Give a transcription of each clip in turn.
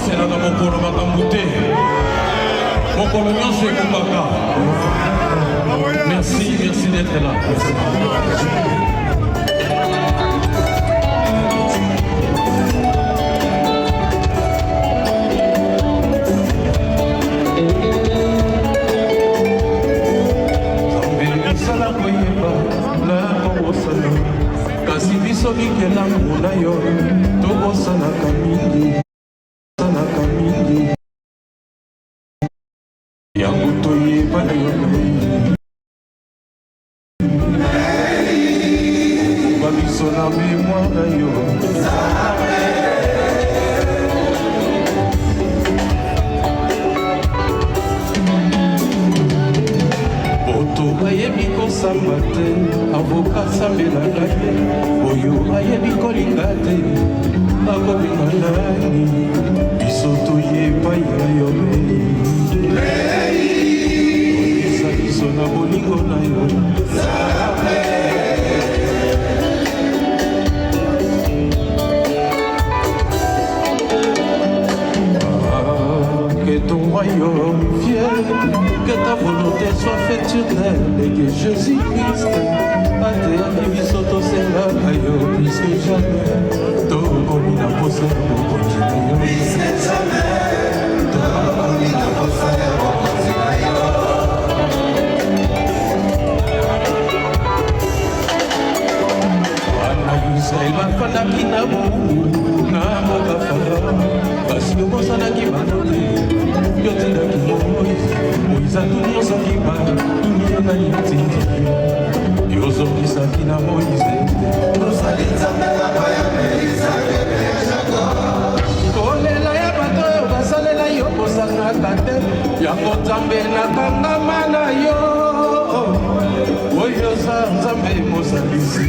c'est là mon polo Makambouté. Mon colonel c'est Kumbaka. Merci, merci d'être là. Merci. Kasi biso bikela muna yo tokosanaka mingi yango toyeba na yo okuba biso na mémoire na yo boto bayebi kosamba te avoka sambelaka ye oyo ayebi kolinga te akobinga nani biso toyeba ya yo oyisa biso na bolingo na yo que ton royaume vienne, que ta volonté soit faite sur terre et que Jésus-Christ a été bisoto senga ayo plus que jamais to komina posa ko continuer plus que jamais to komina posa ko continuer ana Israël va fana kinabu na moka fara basi yo bosana ki banote yo tena ki Moïse atuni osoki ba tuni na yitindi yo zoki saki na Moïse tosali nzambe na baya melisa kebe Jacob kolela ya bato oyo basalela yo kosangaka te yango nzambe nakangama na yo oyo za nzambe mosalisi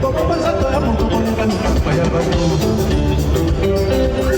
Como pasa toda mundo con el camino para allá.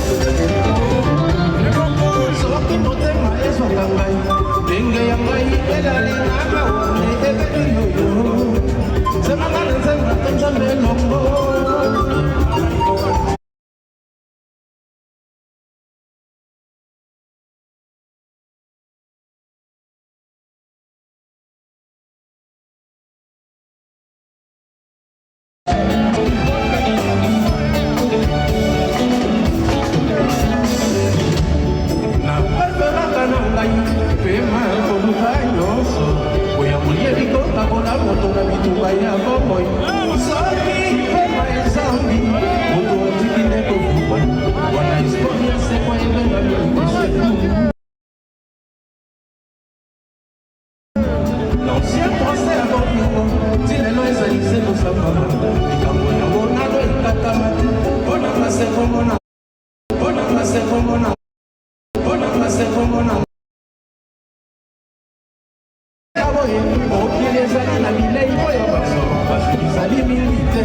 komona bona mase komona bona mase komona yaboye okile zali na bilei oyo baso zali milite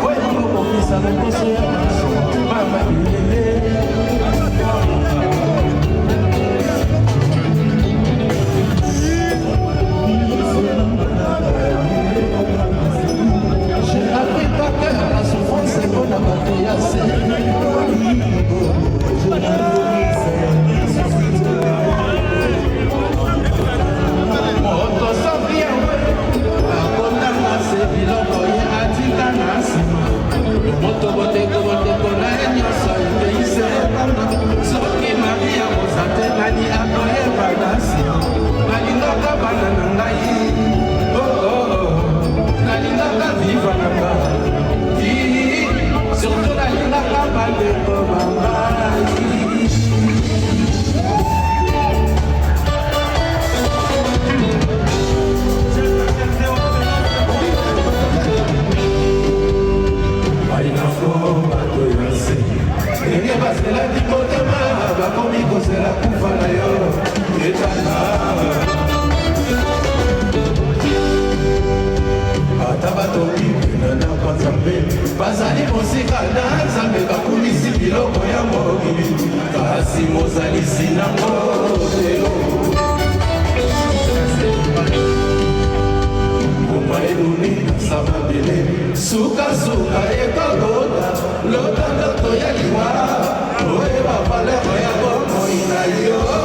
oyo mokisa lokoso ya baso mama bilele j'ai appris par cœur la souffrance et qu'on a battu à surtout la linga kabande bazali mosika na nzambe bakumisi biloko ya mokili kasi mozalisi nango lelo ngoma eluni na mabele sukasuka ekokota loka ndoto ya liwa oyeba valero ya bomoi na yo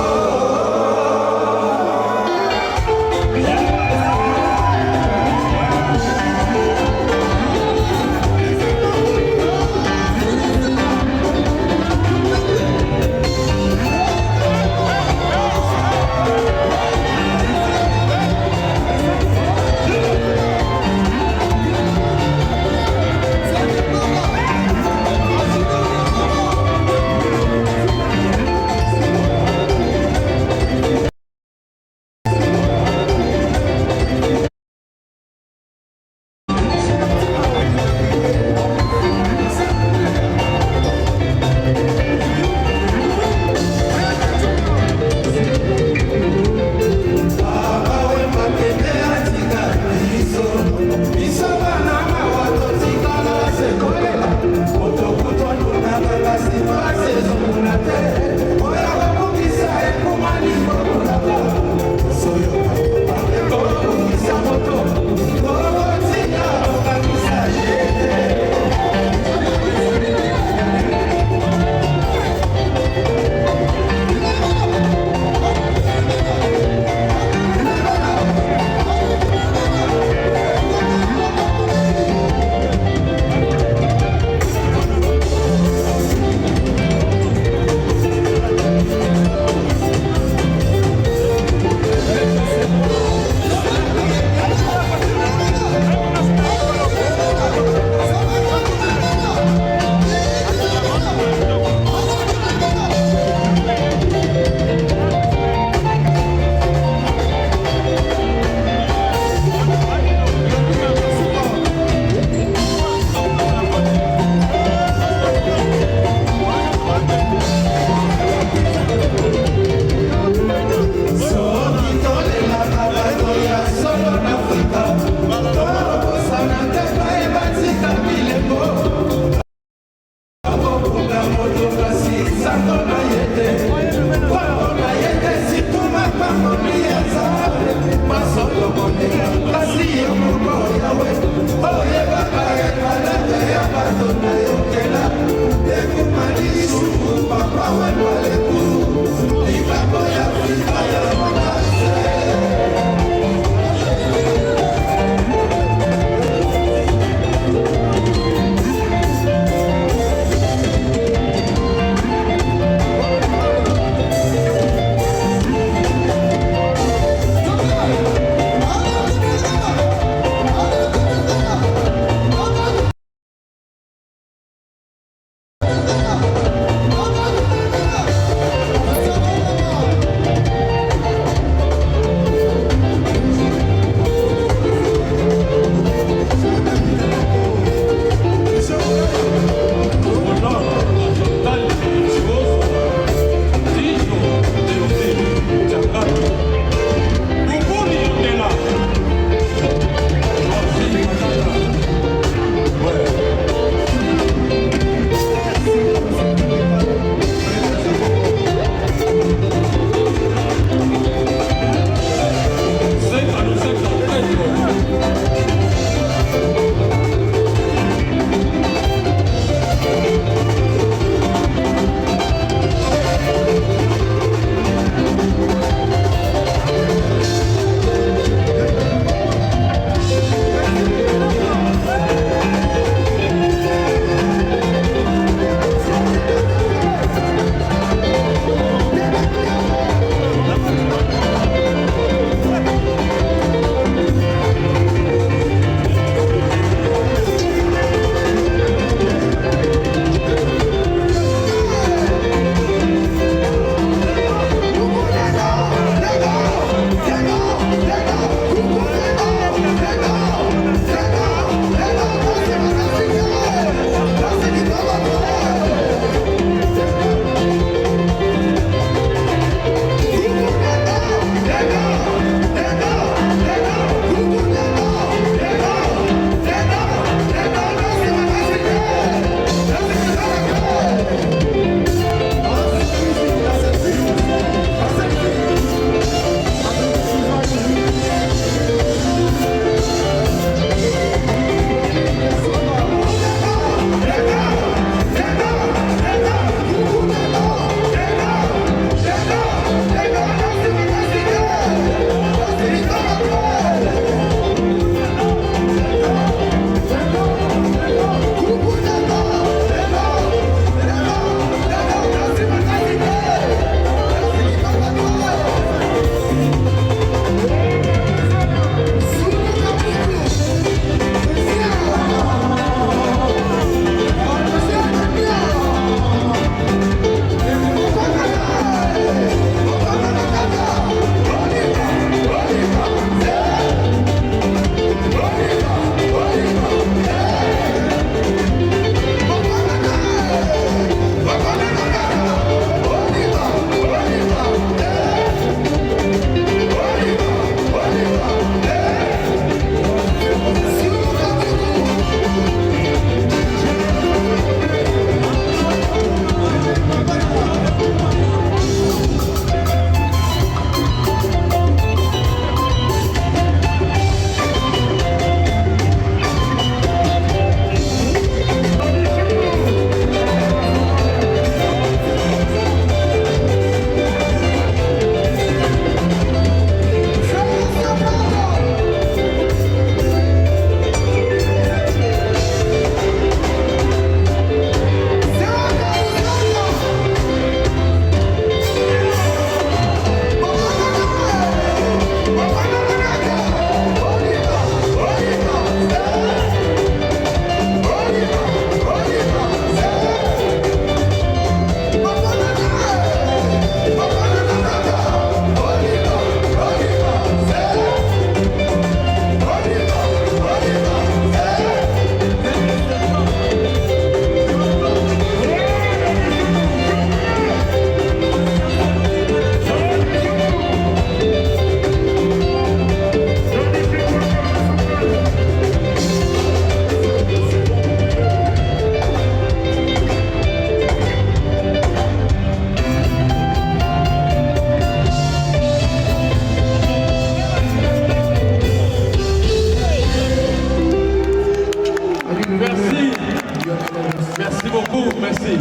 beaucoup, merci.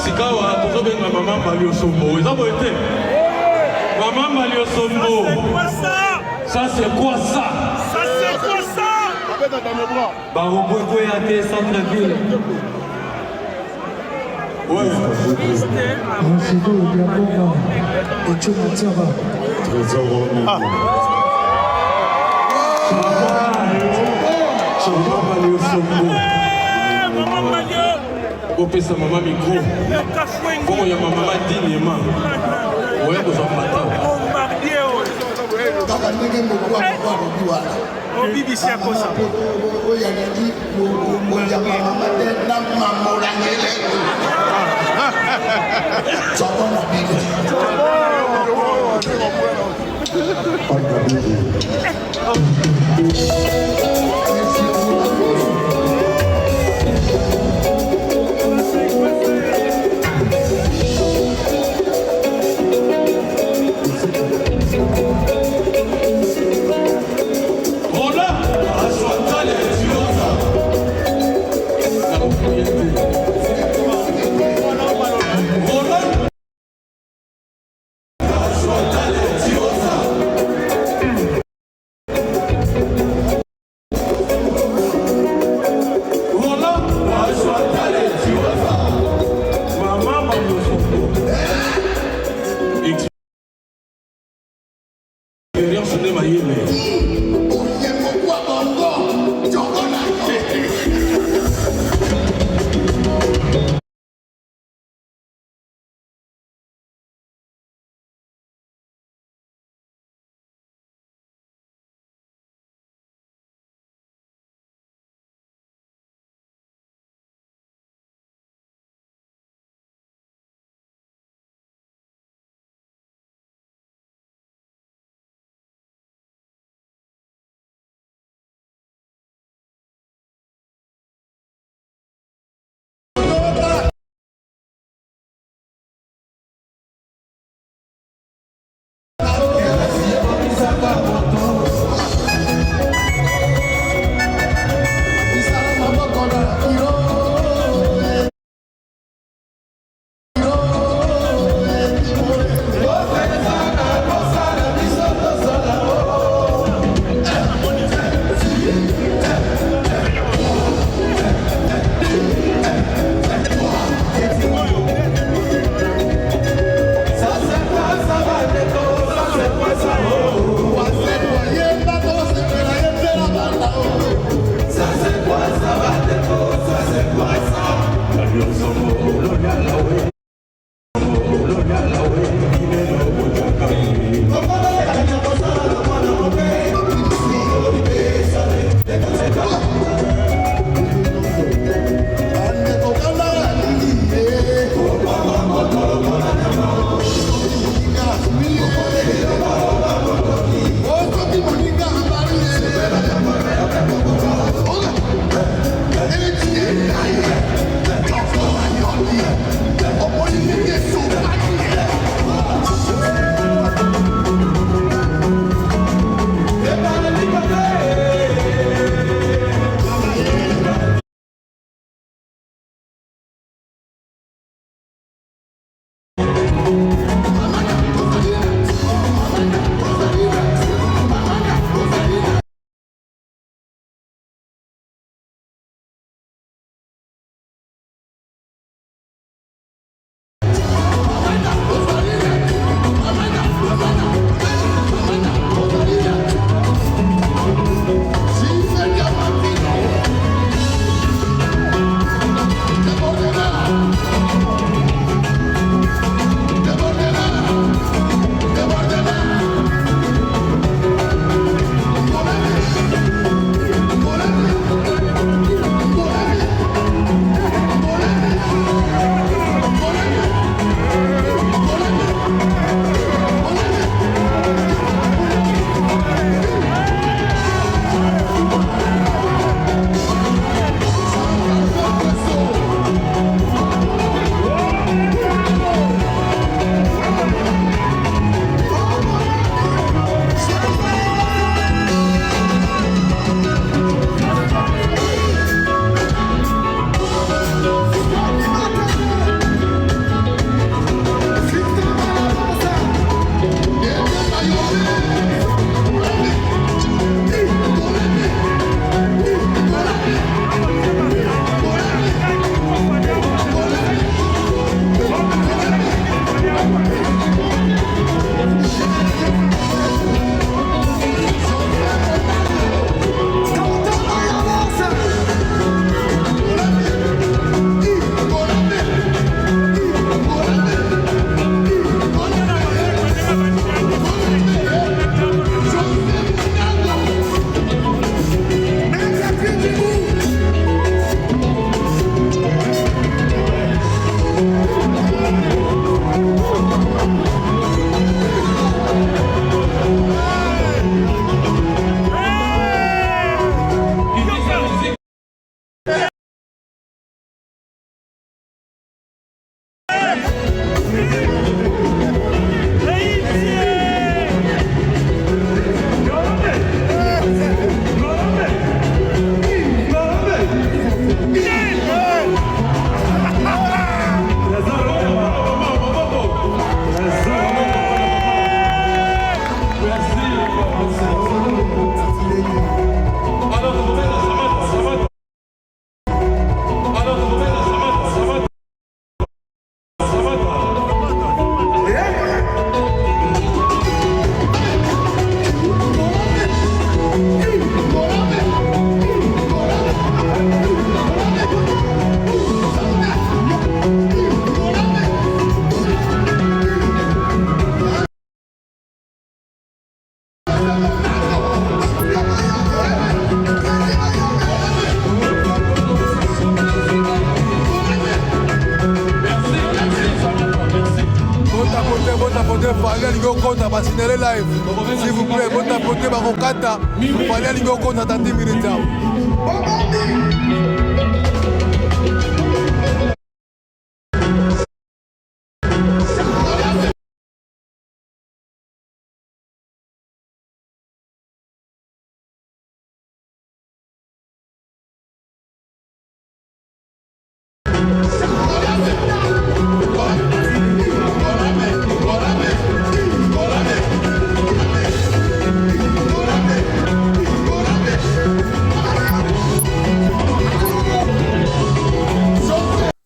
Sikawa, toujours bien maman Malio Sombo. Ils ont été. Maman Malio Sombo. Ça c'est quoi ça? Ça c'est quoi ça? Barobogo et Ate, centre-ville. Ouais. Maman Malio Sombo. Maman Malio. Opesa maman micro. Bon, il y a maman dignement. Ouais, vous en partez. On BBC à quoi ça? fallait aller au compte à Basinele Live. S'il vous plaît, votre apportez Barocata. Il fallait aller au compte à Tati Milita.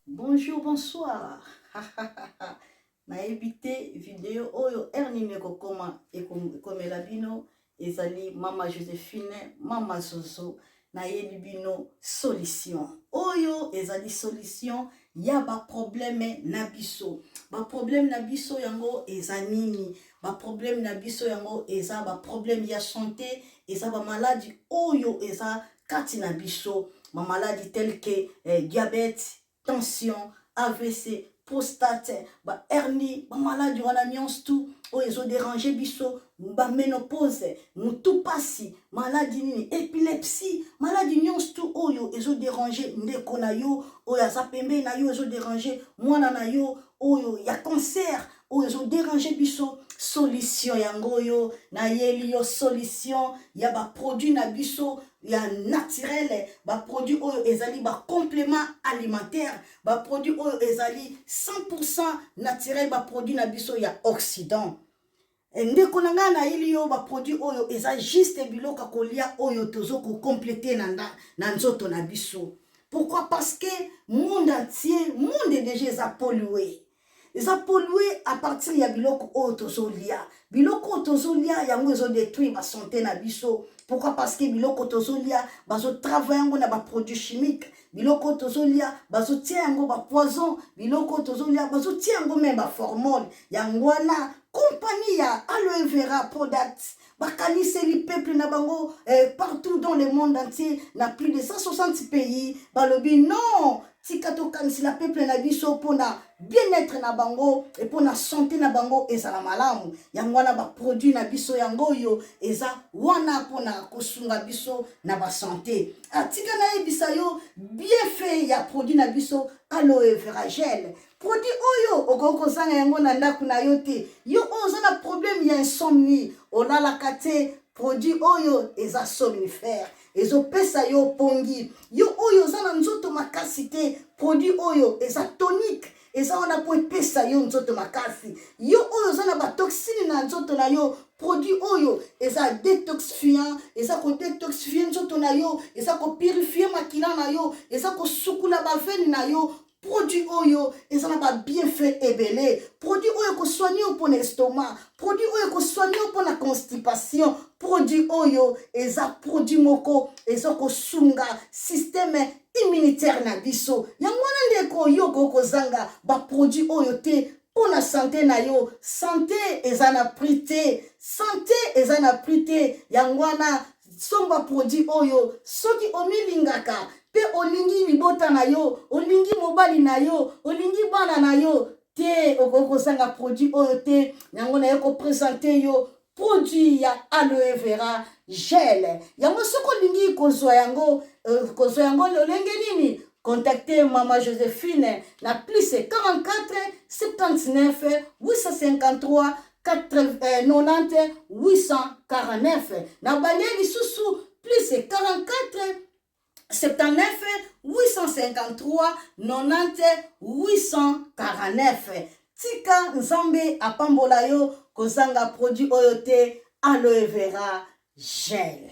Bonjour, bonsoir. Na évité vidéo oyo erni meko koma ekomela bino ezali mama Joséphine, mama Zozo na yebi bino solution. Oyo ezali solution ya ba problème na biso. Ba problème na biso yango ezanini. Ba problème na biso yango eza ba problème ya santé, eza ba maladie oyo eza kati na biso. Ma maladie telle que diabète, tension, AVC, prostate, ba hernie, ba maladie wana nyonso tout oyo ezo déranger biso, ba ménopause, mutu pasi, maladie nini, épilepsie, maladie nyonso tout oyo ezo déranger ndeko na yo, oyo aza pembe na yo ezo déranger mwana na yo, oyo ya cancer, oyo ezo déranger biso, solution yango yo na yeli yo solution ya ba produit na biso ya naturel, ba produit oyo ezali ba complément alimentaire, ba produit oyo ezali 100% naturel, ba produit na biso ya Occident. Ndeko na nga na yeli yo ba produit oyo eza juste biloko kolia oyo tozo ko compléter na nzoto na biso. Pourquoi? Parce que monde entier, monde déjà pollué. Ils ont pollué à partir ya biloko otozolia. Biloko otozolia yango ezo détruire ba santé na biso. Pourquoi? Parce que biloko otozolia bazo travailler yango na ba produits chimiques. Biloko otozolia bazo tia yango ba poison. Biloko otozolia bazo tia yango même ba hormone. Yango na compagnie ya aloe vera products. Bakanise li peuple na bango partout dans le monde entier, na plus de 160 pays. Balobi non. Tikato kanisi la peuple na biso pona bien-être na bango et pona santé na bango eza la malamu. Yango wana ba produit na biso yango yo eza wana pona kosunga biso na ba santé. Atika na ebisa yo bien fait ya produit na biso aloe vera gel. Produit oyo okoko zanga yango na ndaku na yo te. Yo ozo na problème ya insomnie. Olala kate produit oyo eza somnifère. Ezo pesa yo pongi. Yo oyo za na nzoto makasi te. Produit oyo eza tonique. Eza wana po pesa yo nzoto makasi. Yo oyo za na ba toxine na nzoto na yo. Produit oyo eza détoxifiant. Eza ko détoxifier nzoto na yo. Eza ko purifier makila na yo. Eza ko sukula ba veine na yo. Produit oyo eza na ba bienfait ebele. Produit oyo ko soigner pour l'estomac. Produit oyo ko soigner pour la constipation. Produit oyo eza produit moko eza ko sunga système immunitaire na biso. Yango wana ndeko yo ko zanga ba produit oyo te pour la santé na yo. Santé eza na prité. Santé eza na prité. Yango wana somba produit oyo soki omilingaka pe olingi libota na yo, olingi mobali na yo, olingi bana na yo, te okoko sanga produit oyo te. Yango na yo ko présenter yo produit ya aloe vera gel. Yango soko lingi kozwa yango lolenge nini? Contactez Mama Joséphine na plus 44 79 853 90 849. Na balieli susu plus 44 79 853 90 849. Tika nzambe apambola yo kozanga produit oyo te aloe vera gel.